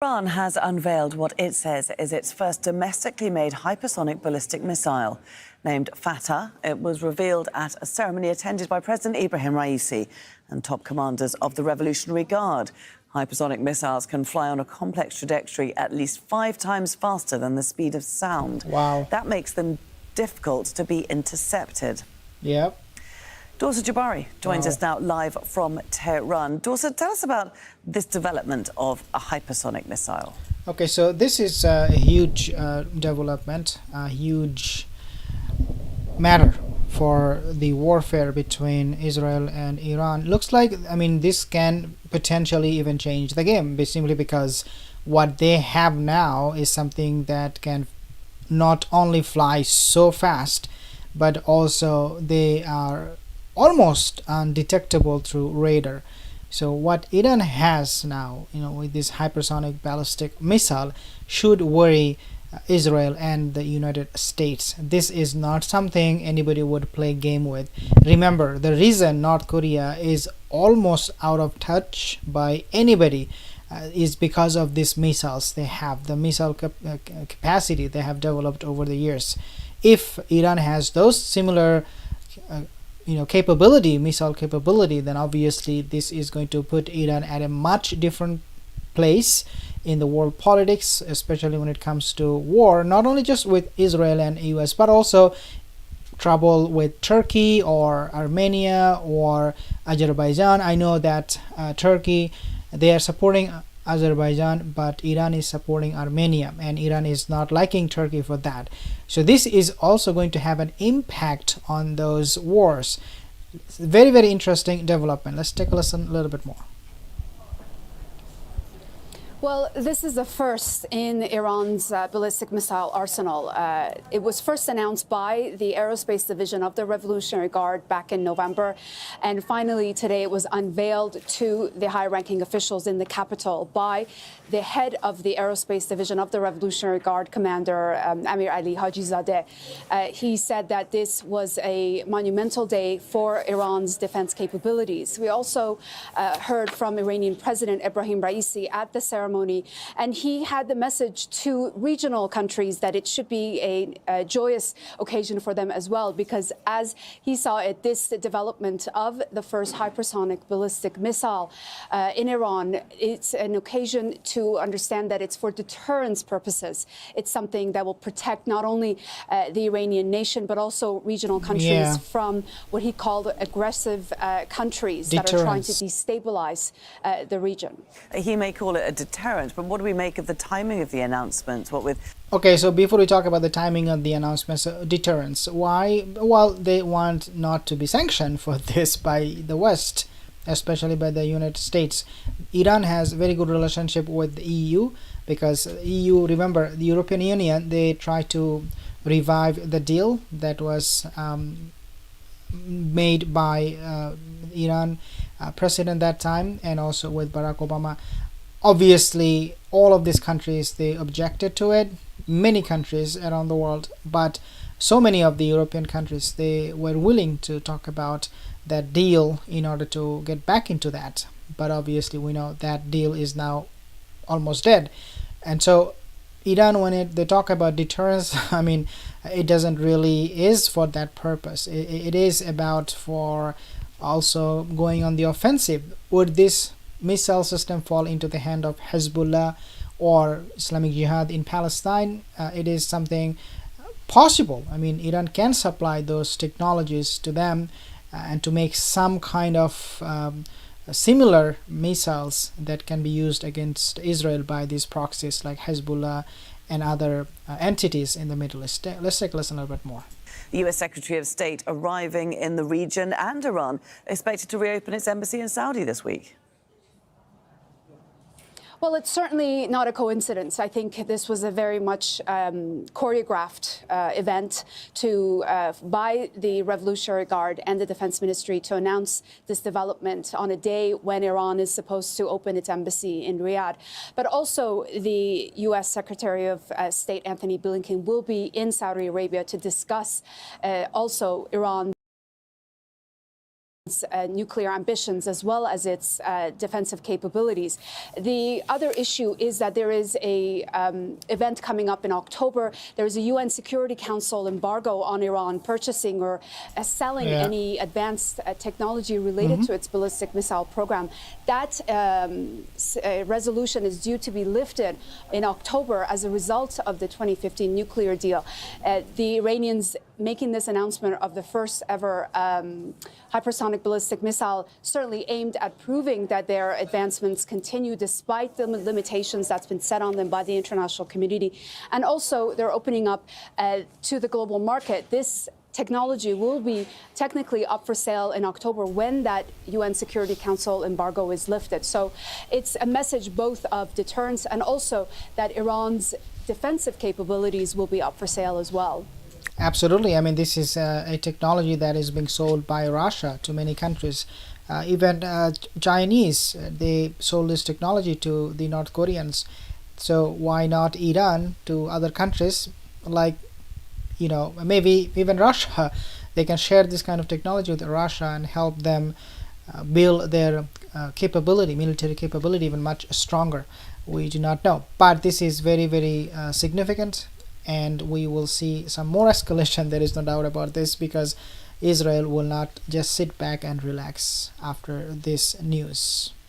Iran has unveiled what it says is its first domestically made hypersonic ballistic missile. Named Fatah, it was revealed at a ceremony attended by President Ibrahim Raisi and top commanders of the Revolutionary Guard. Hypersonic missiles can fly on a complex trajectory at least 5 times faster than the speed of sound. Wow. That makes them difficult to be intercepted. Yep. Dorsa Jabari joins us now live from Tehran. Dorsa, tell us about this development of a hypersonic missile. Okay, so this is a huge development, a huge matter for the warfare between Israel and Iran. Looks like, this can potentially even change the game, simply because what they have now is something that can not only fly so fast, but also they are almost undetectable through radar. So what Iran has now, with this hypersonic ballistic missile, should worry Israel and the United States. This is not something anybody would play game with. Remember, the reason North Korea is almost out of touch by anybody is because of these missiles they have, the missile capacity they have developed over the years. If Iran has those similar missile capability, then obviously this is going to put Iran at a much different place in the world politics, especially when it comes to war, not only just with Israel and US, but also trouble with Turkey or Armenia or Azerbaijan. I know that Turkey, they are supporting Azerbaijan, but Iran is supporting Armenia, and Iran is not liking Turkey for that. So this is also going to have an impact on those wars. It's a very, very interesting development. Let's take a listen a little bit more. Well, this is the first in Iran's ballistic missile arsenal. It was first announced by the Aerospace Division of the Revolutionary Guard back in November. And finally, today it was unveiled to the high-ranking officials in the capital by the head of the Aerospace Division of the Revolutionary Guard, Commander Amir Ali Hajizadeh. He said that this was a monumental day for Iran's defense capabilities. We also heard from Iranian President Ibrahim Raisi at the ceremony, and he had the message to regional countries that it should be a joyous occasion for them as well, because as he saw it, this development of the first hypersonic ballistic missile in Iran, it's an occasion to understand that it's for deterrence purposes. It's something that will protect not only the Iranian nation, but also regional countries from what he called aggressive countries that are trying to destabilize the region. He may call it a deterrent, but what do we make of the timing of the announcement? Okay, so before we talk about the timing of the announcement, so deterrence. Why? Well, they want not to be sanctioned for this by the West, especially by the United States. Iran has a very good relationship with the EU, because EU, remember, the European Union, they tried to revive the deal that was made by Iran president that time, and also with Barack Obama. Obviously, all of these countries, they objected to it, many countries around the world, but so many of the European countries, they were willing to talk about that deal in order to get back into that. But obviously, we know that deal is now almost dead. And so Iran, when they talk about deterrence, it doesn't really is for that purpose. It is about for also going on the offensive. Would this missile system fall into the hand of Hezbollah or Islamic Jihad in Palestine? It is something possible. Iran can supply those technologies to them and to make some kind of similar missiles that can be used against Israel by these proxies like Hezbollah and other entities in the Middle East. Let's take a listen a little bit more. The US Secretary of State arriving in the region, and Iran expected to reopen its embassy in Saudi this week. Well, it's certainly not a coincidence. I think this was a very much choreographed event by the Revolutionary Guard and the Defense Ministry to announce this development on a day when Iran is supposed to open its embassy in Riyadh. But also the U.S. Secretary of State Anthony Blinken will be in Saudi Arabia to discuss also Iran nuclear ambitions as well as its defensive capabilities. The other issue is that there is a event coming up in October. There is a UN Security Council embargo on Iran purchasing or selling any advanced technology related to its ballistic missile program. That resolution is due to be lifted in October as a result of the 2015 nuclear deal. The Iranians making this announcement of the first ever hypersonic ballistic missile certainly aimed at proving that their advancements continue despite the limitations that's been set on them by the international community. And also they're opening up to the global market. This technology will be technically up for sale in October when that UN Security Council embargo is lifted. So it's a message both of deterrence and also that Iran's defensive capabilities will be up for sale as well. Absolutely. I mean, this is a technology that is being sold by Russia to many countries. Even Chinese, they sold this technology to the North Koreans. So why not Iran to other countries like, maybe even Russia? They can share this kind of technology with Russia and help them build their capability, military capability, even much stronger. We do not know. But this is very, very significant. And we will see some more escalation. There is no doubt about this, because Israel will not just sit back and relax after this news.